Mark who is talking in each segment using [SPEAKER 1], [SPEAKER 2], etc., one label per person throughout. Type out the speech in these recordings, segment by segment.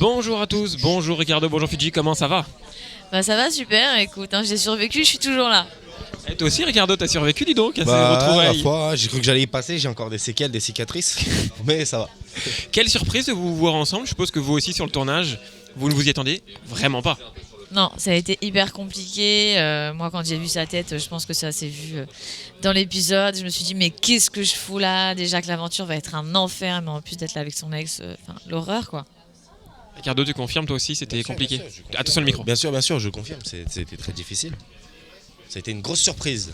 [SPEAKER 1] Bonjour à tous, bonjour Ricardo, bonjour Fidji, comment ça va?
[SPEAKER 2] Bah ça va super, écoute, j'ai survécu, je suis toujours là.
[SPEAKER 1] Et toi aussi Ricardo, t'as survécu dis donc à ces
[SPEAKER 3] La
[SPEAKER 1] retrouvailles.
[SPEAKER 3] fois, j'ai cru que j'allais y passer, j'ai encore des séquelles, des cicatrices, mais ça va.
[SPEAKER 1] Quelle surprise de vous voir ensemble, je suppose que vous aussi sur le tournage, vous ne vous y attendiez vraiment pas.
[SPEAKER 2] Non, ça a été hyper compliqué. Moi, quand j'ai vu sa tête, je pense que ça s'est vu dans l'épisode. Je me suis dit, mais qu'est-ce que je fous là? Déjà que l'aventure va être un enfer, mais en plus d'être là avec son ex, l'horreur quoi.
[SPEAKER 1] Ricardo, tu confirmes toi aussi, c'était compliqué.
[SPEAKER 3] Bien sûr, je confirme.
[SPEAKER 1] Attention le micro.
[SPEAKER 3] Bien sûr, je confirme, c'était très difficile. Ça a été une grosse surprise.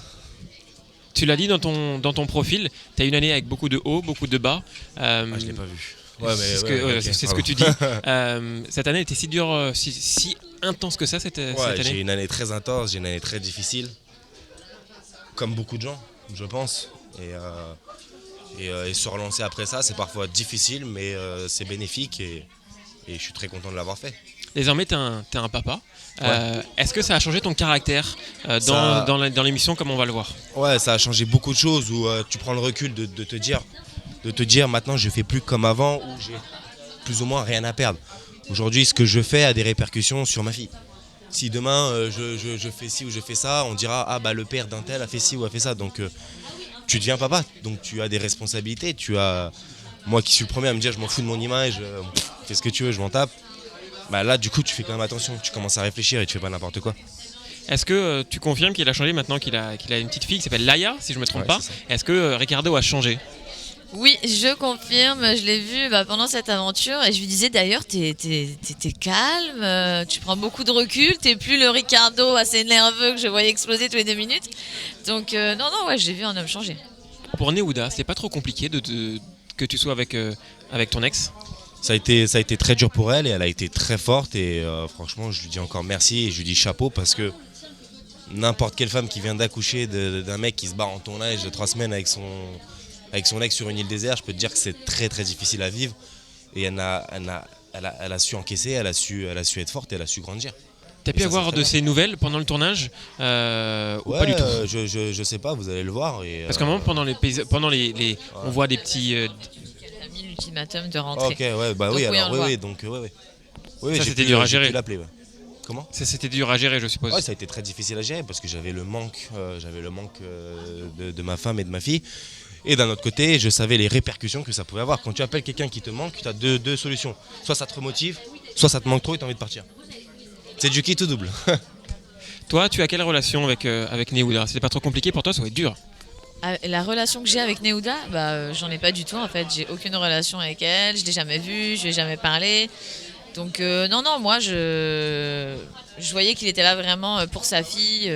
[SPEAKER 1] Tu l'as dit dans ton profil, tu as une année avec beaucoup de hauts, beaucoup de bas.
[SPEAKER 3] Je l'ai pas vu.
[SPEAKER 1] C'est ce que tu dis. Cette année était si dure, si intense que ça cette
[SPEAKER 3] Ouais,
[SPEAKER 1] année.
[SPEAKER 3] j'ai une année très intense, j'ai une année très difficile. Comme beaucoup de gens, je pense. Et se relancer après ça, c'est parfois difficile, mais c'est bénéfique et je suis très content de l'avoir fait.
[SPEAKER 1] Désormais, t'es un papa.
[SPEAKER 3] Ouais.
[SPEAKER 1] Est-ce que ça a changé ton caractère dans l'émission comme on va le voir?
[SPEAKER 3] Ouais, ça a changé beaucoup de choses où tu prends le recul de te dire maintenant je fais plus comme avant où j'ai plus ou moins rien à perdre. Aujourd'hui, ce que je fais a des répercussions sur ma fille. Si demain je fais ci ou je fais ça, on dira ah bah le père d'un tel a fait ci ou a fait ça. Donc tu deviens papa, donc tu as des responsabilités. Moi qui suis le premier à me dire je m'en fous de mon image, fais ce que tu veux, je m'en tape. Bah là du coup tu fais quand même attention, tu commences à réfléchir et tu fais pas n'importe quoi.
[SPEAKER 1] Est-ce que tu confirmes qu'il a changé maintenant qu'il a une petite fille qui s'appelle Laïa, si je ne me trompe
[SPEAKER 3] Ouais,
[SPEAKER 1] pas?
[SPEAKER 3] c'est ça.
[SPEAKER 1] Est-ce que Ricardo a changé?
[SPEAKER 2] Oui, je confirme, je l'ai vu pendant cette aventure et je lui disais d'ailleurs, t'es calme, tu prends beaucoup de recul, t'es plus le Ricardo assez nerveux que je voyais exploser tous les 2 minutes. Donc non, ouais, j'ai vu un homme changer.
[SPEAKER 1] Pour Neouda, c'est pas trop compliqué que tu sois avec ton ex?
[SPEAKER 3] Ça a été très dur pour elle et elle a été très forte et franchement je lui dis encore merci et je lui dis chapeau parce que n'importe quelle femme qui vient d'accoucher d'un mec qui se bat en ton âge de 3 semaines avec son ex sur une île déserte, je peux te dire que c'est très très difficile à vivre et elle a su encaisser, elle a su être forte et elle a su grandir.
[SPEAKER 1] T'as pu
[SPEAKER 3] ça,
[SPEAKER 1] avoir
[SPEAKER 3] c'est très
[SPEAKER 1] de
[SPEAKER 3] bien.
[SPEAKER 1] ces nouvelles pendant le tournage ou
[SPEAKER 3] Ouais,
[SPEAKER 1] pas du tout?
[SPEAKER 3] je sais pas, vous allez le voir.
[SPEAKER 1] Parce qu'à un moment, on voit des petits...
[SPEAKER 2] Elle a mis l'ultimatum de
[SPEAKER 3] Ah,
[SPEAKER 2] rentrer.
[SPEAKER 3] ok, ouais, bah
[SPEAKER 2] Donc
[SPEAKER 3] oui,
[SPEAKER 2] oui, on
[SPEAKER 3] alors
[SPEAKER 2] le voit.
[SPEAKER 3] oui, donc ouais. Oui,
[SPEAKER 1] Ça,
[SPEAKER 3] j'ai
[SPEAKER 1] c'était
[SPEAKER 3] pu-
[SPEAKER 1] dur à
[SPEAKER 3] j'ai
[SPEAKER 1] gérer.
[SPEAKER 3] pu l'appeler, ouais. Comment?
[SPEAKER 1] Ça, c'était dur à gérer, je suppose.
[SPEAKER 3] Ouais, ça a été très difficile à gérer parce que j'avais le manque de ma femme et de ma fille. Et d'un autre côté, je savais les répercussions que ça pouvait avoir. Quand tu appelles quelqu'un qui te manque, tu as deux solutions. Soit ça te remotive, soit ça te manque trop et tu as envie de partir. C'est du quitte ou double.
[SPEAKER 1] Toi, tu as quelle relation avec Neouda? C'était pas trop compliqué pour toi? Ça va être dur.
[SPEAKER 2] La relation que j'ai avec Neouda, j'en ai pas du tout en fait. J'ai aucune relation avec elle, je l'ai jamais vue, je lui ai jamais parlé. Donc non, moi je voyais qu'il était là vraiment pour sa fille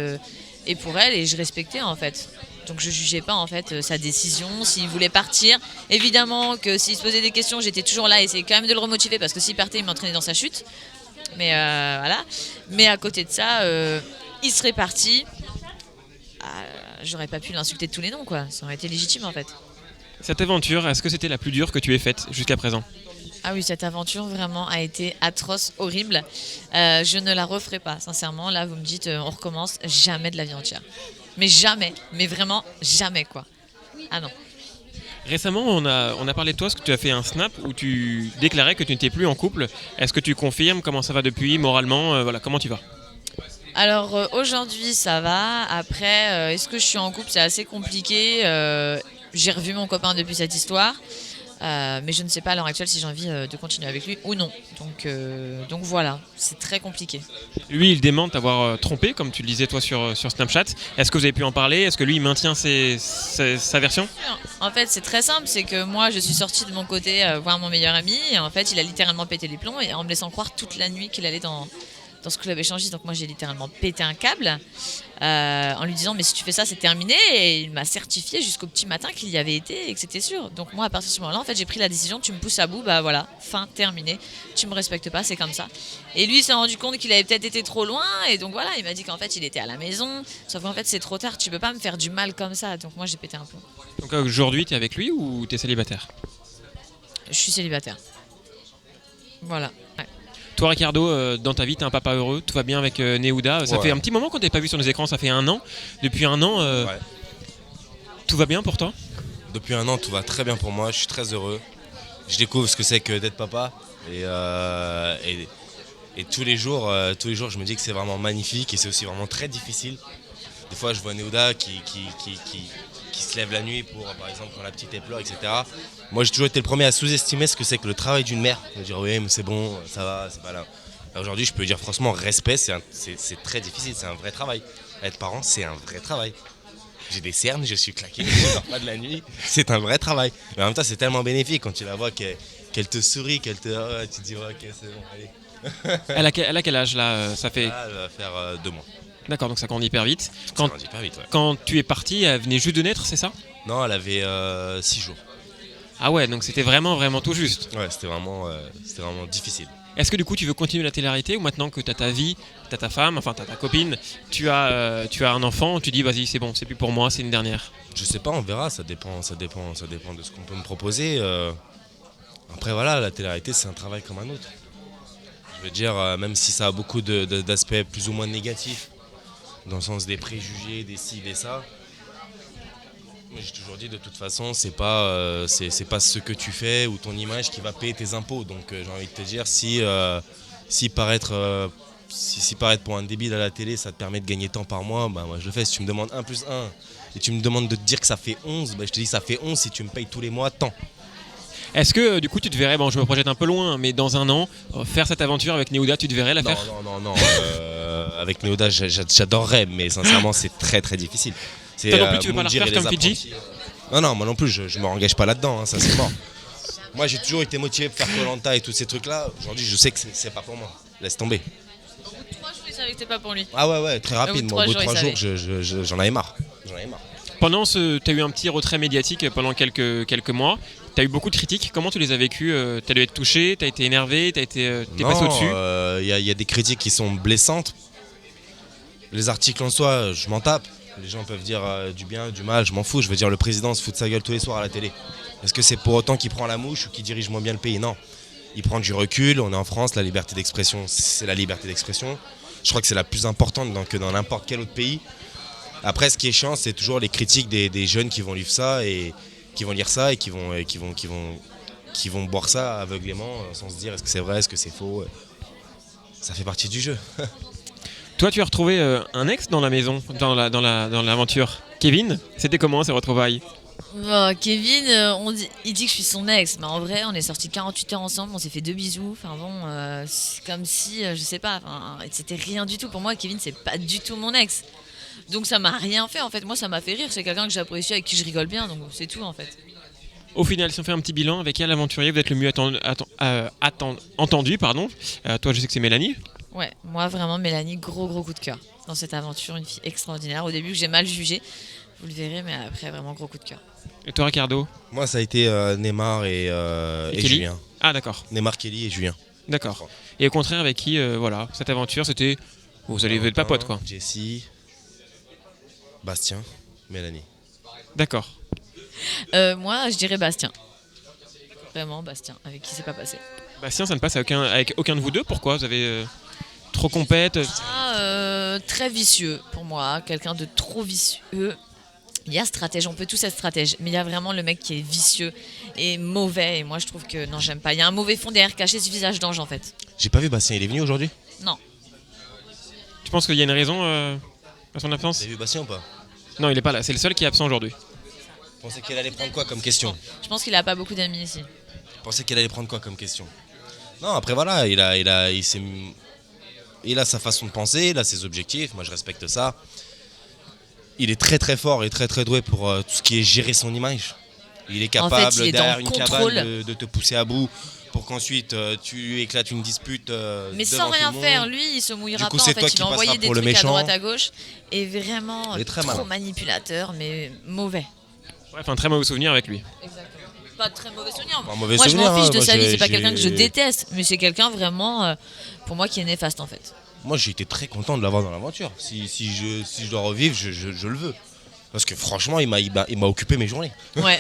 [SPEAKER 2] et pour elle et je respectais en fait. Donc je jugeais pas en fait sa décision, s'il voulait partir. Évidemment que s'il se posait des questions, j'étais toujours là et essayais quand même de le remotiver parce que s'il partait, il m'entraînait dans sa chute. Mais voilà. Mais à côté de ça, il serait parti. J'aurais pas pu l'insulter de tous les noms quoi. Ça aurait été légitime en fait.
[SPEAKER 1] Cette aventure, est-ce que c'était la plus dure que tu aies faite jusqu'à présent?
[SPEAKER 2] Ah oui, cette aventure vraiment a été atroce, horrible. Je ne la referai pas, sincèrement. Là, vous me dites, on recommence, jamais de la vie entière. Mais jamais, mais vraiment jamais quoi. Ah non.
[SPEAKER 1] Récemment, on a parlé de toi parce que tu as fait un snap où tu déclarais que tu n'étais plus en couple. Est-ce que tu confirmes? Comment ça va depuis moralement? Voilà, comment tu vas?
[SPEAKER 2] Alors aujourd'hui, ça va. Après, est-ce que je suis en couple? C'est assez compliqué. J'ai revu mon copain depuis cette histoire. Mais je ne sais pas à l'heure actuelle si j'ai envie de continuer avec lui ou non. Donc voilà, c'est très compliqué.
[SPEAKER 1] Lui, il dément t'avoir trompé, comme tu le disais toi sur Snapchat. Est-ce que vous avez pu en parler? Est-ce que lui, il maintient sa version?
[SPEAKER 2] En fait, c'est très simple, c'est que moi, je suis sortie de mon côté voir mon meilleur ami, et en fait, il a littéralement pété les plombs, et en me laissant croire toute la nuit qu'il allait dans ce club échangiste. Donc moi, j'ai littéralement pété un câble en lui disant mais si tu fais ça, c'est terminé, et il m'a certifié jusqu'au petit matin qu'il y avait été et que c'était sûr. Donc moi, à partir de ce moment-là, en fait, j'ai pris la décision, tu me pousses à bout, bah voilà, fin, terminé, tu me respectes pas, c'est comme ça. Et lui, il s'est rendu compte qu'il avait peut-être été trop loin, et donc voilà, il m'a dit qu'en fait, il était à la maison, sauf qu'en fait, c'est trop tard, tu peux pas me faire du mal comme ça. Donc moi, j'ai pété un plomb.
[SPEAKER 1] Donc aujourd'hui, tu es avec lui ou tu es célibataire?
[SPEAKER 2] Je suis célibataire. Voilà. Ouais.
[SPEAKER 1] Toi, Ricardo, dans ta vie, t'es un papa heureux, tout va bien avec Neouda. Ça
[SPEAKER 3] Ouais.
[SPEAKER 1] fait un petit moment qu'on t'avait pas vu sur nos écrans, ça fait 1 an. Depuis 1 an,
[SPEAKER 3] Ouais.
[SPEAKER 1] tout va bien pour toi?
[SPEAKER 3] Depuis 1 an, tout va très bien pour moi, je suis très heureux. je découvre ce que c'est que d'être papa. Et tous les jours, je me dis que c'est vraiment magnifique et c'est aussi vraiment très difficile. Des fois, je vois Neouda qui se lève la nuit pour, par exemple, quand la petite elle pleure, etc. Moi, j'ai toujours été le premier à sous-estimer ce que c'est que le travail d'une mère. De dire oui, mais c'est bon, ça va, c'est pas là. Aujourd'hui, je peux dire franchement, respect, c'est très difficile, c'est un vrai travail. Être parent, c'est un vrai travail. J'ai des cernes, je suis claqué, je dors pas de la nuit. C'est un vrai travail. Mais en même temps, c'est tellement bénéfique quand tu la vois qu'elle te sourit, tu te dis ok, c'est bon, allez.
[SPEAKER 1] Elle a quel âge là ça fait...
[SPEAKER 3] Là, elle va faire 2 mois.
[SPEAKER 1] D'accord, donc ça grandit hyper vite.
[SPEAKER 3] Ça
[SPEAKER 1] Quand,
[SPEAKER 3] grandit hyper vite, ouais.
[SPEAKER 1] quand tu es parti, elle venait juste de naître, c'est ça?
[SPEAKER 3] Non, elle avait 6 jours.
[SPEAKER 1] Ah ouais, donc c'était vraiment, vraiment tout juste.
[SPEAKER 3] Ouais, c'était vraiment difficile.
[SPEAKER 1] Est-ce que du coup tu veux continuer la télé-réalité ou maintenant que tu as ta vie, tu as ta femme, enfin tu as ta copine, tu as un enfant, tu dis vas-y c'est bon, c'est plus pour moi, c'est une dernière?
[SPEAKER 3] Je sais pas, on verra, ça dépend de ce qu'on peut me proposer. Après voilà, la télé-réalité c'est un travail comme un autre. Je veux dire, même si ça a beaucoup d'aspects plus ou moins négatifs, dans le sens des préjugés, des ci, des ça. Mais j'ai toujours dit de toute façon, c'est pas ce que tu fais ou ton image qui va payer tes impôts. Donc j'ai envie de te dire, si paraître pour un débile à la télé, ça te permet de gagner tant par mois, bah moi je le fais. Si tu me demandes 1 plus 1 et tu me demandes de te dire que ça fait 11, bah, je te dis ça fait 11 si tu me payes tous les mois tant.
[SPEAKER 1] Est-ce que du coup tu te verrais, bon je me projette un peu loin, mais dans un an, faire cette aventure avec Neouda, tu te verrais la faire?
[SPEAKER 3] Non. Avec Neouda, j'adorerais, mais sincèrement, c'est très très difficile.
[SPEAKER 1] Toi non plus, tu veux pas la refaire comme Fidji?
[SPEAKER 3] Non, moi non plus, je me engage pas là-dedans, hein, ça c'est mort. Moi j'ai toujours été motivé pour faire Koh-Lanta et tous ces trucs-là. Aujourd'hui, je sais que c'est pas pour moi. Laisse tomber.
[SPEAKER 2] Au bout de 3 jours, il savait que c'était pas pour lui.
[SPEAKER 3] Ah ouais, très rapide. Moi, au bout de 3 jours,
[SPEAKER 2] il
[SPEAKER 3] j'en avais marre.
[SPEAKER 1] Pendant tu as eu un petit retrait médiatique pendant quelques mois. Tu as eu beaucoup de critiques. Comment tu les as vécues? Tu as dû être touché, tu as été énervé, t'es passé au-dessus?
[SPEAKER 3] Il y a des critiques qui sont blessantes. Les articles en soi, je m'en tape. Les gens peuvent dire du bien, du mal, je m'en fous. Je veux dire, le président se fout de sa gueule tous les soirs à la télé. Est-ce que c'est pour autant qu'il prend la mouche ou qu'il dirige moins bien le pays? Non. Il prend du recul. On est en France, la liberté d'expression, c'est la liberté d'expression. Je crois que c'est la plus importante que dans n'importe quel autre pays. Après, ce qui est chiant, c'est toujours les critiques des jeunes qui vont lire ça et qui vont boire ça aveuglément sans se dire est-ce que c'est vrai, est-ce que c'est faux. Ça fait partie du jeu.
[SPEAKER 1] Toi, tu as retrouvé un ex dans la maison, dans l'aventure. Kevin, c'était comment ces retrouvailles?
[SPEAKER 2] Kevin, il dit que je suis son ex, mais en vrai, on est sortis 48 heures ensemble, on s'est fait 2 bisous. Enfin bon, c'est comme si, je sais pas, c'était rien du tout. Pour moi, Kevin, c'est pas du tout mon ex. Donc ça m'a rien fait en fait. Moi, ça m'a fait rire. C'est quelqu'un que j'apprécie, avec qui je rigole bien, donc c'est tout en fait.
[SPEAKER 1] Au final, si on fait un petit bilan, avec quel aventurier vous êtes le mieux entendu, pardon. Toi, je sais que c'est Mélanie.
[SPEAKER 2] Ouais, moi vraiment Mélanie, gros coup de cœur dans cette aventure, une fille extraordinaire. Au début que j'ai mal jugé, vous le verrez, mais après vraiment gros coup de cœur.
[SPEAKER 1] Et toi, Ricardo?
[SPEAKER 3] Moi, ça a été Neymar et Julien.
[SPEAKER 1] Ah d'accord.
[SPEAKER 3] Neymar, Kelly et Julien.
[SPEAKER 1] D'accord. Et au contraire, avec qui, voilà, cette aventure, c'était... Vous allez être pas potes, quoi.
[SPEAKER 3] Jessie, Bastien, Mélanie.
[SPEAKER 1] D'accord.
[SPEAKER 2] Moi, je dirais Bastien. Vraiment Bastien, avec qui c'est pas passé.
[SPEAKER 1] Bastien, ça ne passe avec aucun de vous deux. Pourquoi? Vous avez trop compète?
[SPEAKER 2] Très vicieux pour moi, quelqu'un de trop vicieux. Il y a stratège, on peut tous être stratège, mais il y a vraiment le mec qui est vicieux et mauvais. Et moi, je trouve que non, j'aime pas. Il y a un mauvais fond derrière caché ce visage d'ange en fait.
[SPEAKER 3] J'ai pas vu Bastien, il est venu aujourd'hui?
[SPEAKER 2] Non.
[SPEAKER 1] Tu penses qu'il y a une raison à son absence?
[SPEAKER 3] T'as vu Bastien ou pas?
[SPEAKER 1] Non, il est pas là. C'est le seul qui est absent aujourd'hui.
[SPEAKER 3] Tu pensais qu'elle allait prendre quoi comme question?
[SPEAKER 2] Je pense qu'il a pas beaucoup d'amis ici.
[SPEAKER 3] Tu pensais qu'elle allait prendre quoi comme question? Non, après voilà, il a sa façon de penser, il a ses objectifs, moi je respecte ça. Il est très très fort et très très doué pour tout ce qui est gérer son image. Il est capable,
[SPEAKER 2] en fait, il est
[SPEAKER 3] derrière
[SPEAKER 2] dans
[SPEAKER 3] une
[SPEAKER 2] le
[SPEAKER 3] cabale de te pousser à bout pour qu'ensuite tu éclates une dispute.
[SPEAKER 2] Mais
[SPEAKER 3] devant
[SPEAKER 2] sans
[SPEAKER 3] tout
[SPEAKER 2] rien
[SPEAKER 3] le
[SPEAKER 2] faire,
[SPEAKER 3] monde.
[SPEAKER 2] lui il se mouillera
[SPEAKER 3] Du coup,
[SPEAKER 2] pas.
[SPEAKER 3] c'est
[SPEAKER 2] En
[SPEAKER 3] toi
[SPEAKER 2] fait, il
[SPEAKER 3] qui
[SPEAKER 2] va envoyer
[SPEAKER 3] passeras
[SPEAKER 2] des
[SPEAKER 3] pour le
[SPEAKER 2] trucs à
[SPEAKER 3] méchant.
[SPEAKER 2] droite à gauche et vraiment
[SPEAKER 3] Il est très
[SPEAKER 2] trop
[SPEAKER 3] malin.
[SPEAKER 2] manipulateur, mais mauvais.
[SPEAKER 1] Bref, un très mauvais souvenir avec lui.
[SPEAKER 2] Exactement. Pas de très mauvais souvenir.
[SPEAKER 3] Pas un mauvais
[SPEAKER 2] Moi, je
[SPEAKER 3] souvenir,
[SPEAKER 2] m'en fiche de
[SPEAKER 3] moi,
[SPEAKER 2] sa vie.
[SPEAKER 3] j'ai-
[SPEAKER 2] C'est pas quelqu'un que je
[SPEAKER 3] j'ai-
[SPEAKER 2] déteste, mais c'est quelqu'un vraiment, pour moi, qui est néfaste en fait.
[SPEAKER 3] Moi j'ai été très content de l'avoir dans l'aventure. Si je dois revivre, je le veux. Parce que franchement, il m'a occupé mes journées.
[SPEAKER 2] Ouais.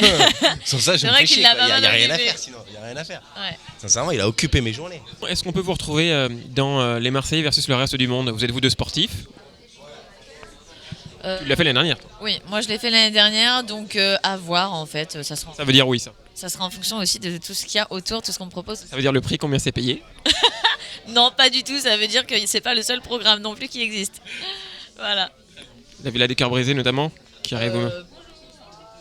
[SPEAKER 3] Sans ça, je
[SPEAKER 2] C'est
[SPEAKER 3] me
[SPEAKER 2] vrai
[SPEAKER 3] fais
[SPEAKER 2] qu'il
[SPEAKER 3] chier.
[SPEAKER 2] l'a
[SPEAKER 3] Il n'y
[SPEAKER 2] pas
[SPEAKER 3] a
[SPEAKER 2] mal
[SPEAKER 3] rien à
[SPEAKER 2] occupé.
[SPEAKER 3] faire sinon. Il n'y a rien à faire.
[SPEAKER 2] Ouais.
[SPEAKER 3] Sincèrement, il a occupé mes journées.
[SPEAKER 1] Est-ce qu'on peut vous retrouver dans les Marseillais versus le reste du monde? Vous êtes vous deux sportifs? Tu l'as fait l'année dernière.
[SPEAKER 2] Oui, moi je l'ai fait l'année dernière, donc à voir en fait. Ça
[SPEAKER 1] Ça veut dire oui, ça.
[SPEAKER 2] Ça sera en fonction aussi de tout ce qu'il y a autour, tout ce qu'on me propose.
[SPEAKER 1] Ça veut dire le prix, combien c'est payé?
[SPEAKER 2] Non, pas du tout. Ça veut dire que c'est pas le seul programme non plus qui existe. Voilà.
[SPEAKER 1] La Villa des Cœurs Brisés notamment, qui arrive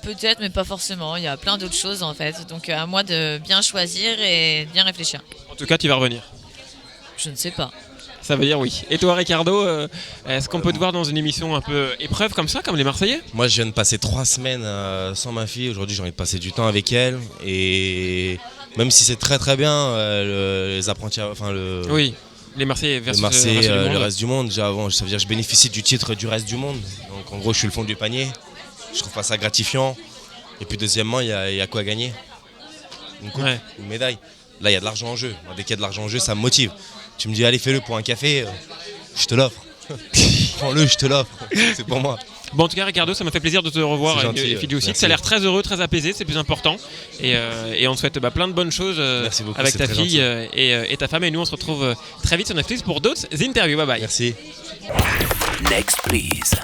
[SPEAKER 2] Peut-être, mais pas forcément. Il y a plein d'autres choses en fait. Donc à moi de bien choisir et de bien réfléchir.
[SPEAKER 1] En tout cas, tu vas revenir.
[SPEAKER 2] Je ne sais pas.
[SPEAKER 1] Ça veut dire oui. Et toi, Ricardo, est-ce qu'on peut te voir dans une émission un peu épreuve comme ça, comme les Marseillais?
[SPEAKER 3] Moi, je viens de passer 3 semaines sans ma fille. Aujourd'hui, j'ai envie de passer du temps avec elle. Et même si c'est très très bien, les apprentis,
[SPEAKER 1] Oui, les Marseillais
[SPEAKER 3] le
[SPEAKER 1] versus
[SPEAKER 3] Marseille,
[SPEAKER 1] le reste du monde.
[SPEAKER 3] le reste du monde. Déjà avant, ça veut dire que je bénéficie du titre du reste du monde. Donc en gros, je suis le fond du panier. Je trouve pas ça gratifiant. Et puis deuxièmement, il y a quoi gagner? Une coupe,
[SPEAKER 1] Ouais.
[SPEAKER 3] une médaille. Là, il y a de l'argent en jeu. Moi, dès qu'il y a de l'argent en jeu, ça me motive. Tu me dis, allez, fais-le pour un café, je te l'offre. Prends-le, je te l'offre. C'est pour moi.
[SPEAKER 1] Bon, en tout cas, Ricardo, ça m'a fait plaisir de te revoir.
[SPEAKER 3] C'est gentil,
[SPEAKER 1] et Philippe aussi.
[SPEAKER 3] merci.
[SPEAKER 1] Tu as l'air très heureux, très apaisé, c'est le plus important. Et on te souhaite plein de bonnes choses
[SPEAKER 3] Merci beaucoup,
[SPEAKER 1] avec
[SPEAKER 3] c'est
[SPEAKER 1] ta
[SPEAKER 3] très
[SPEAKER 1] fille
[SPEAKER 3] gentil.
[SPEAKER 1] et ta femme. Et nous, on se retrouve très vite sur Netflix pour d'autres interviews. Bye bye.
[SPEAKER 3] Merci.
[SPEAKER 4] Next, please.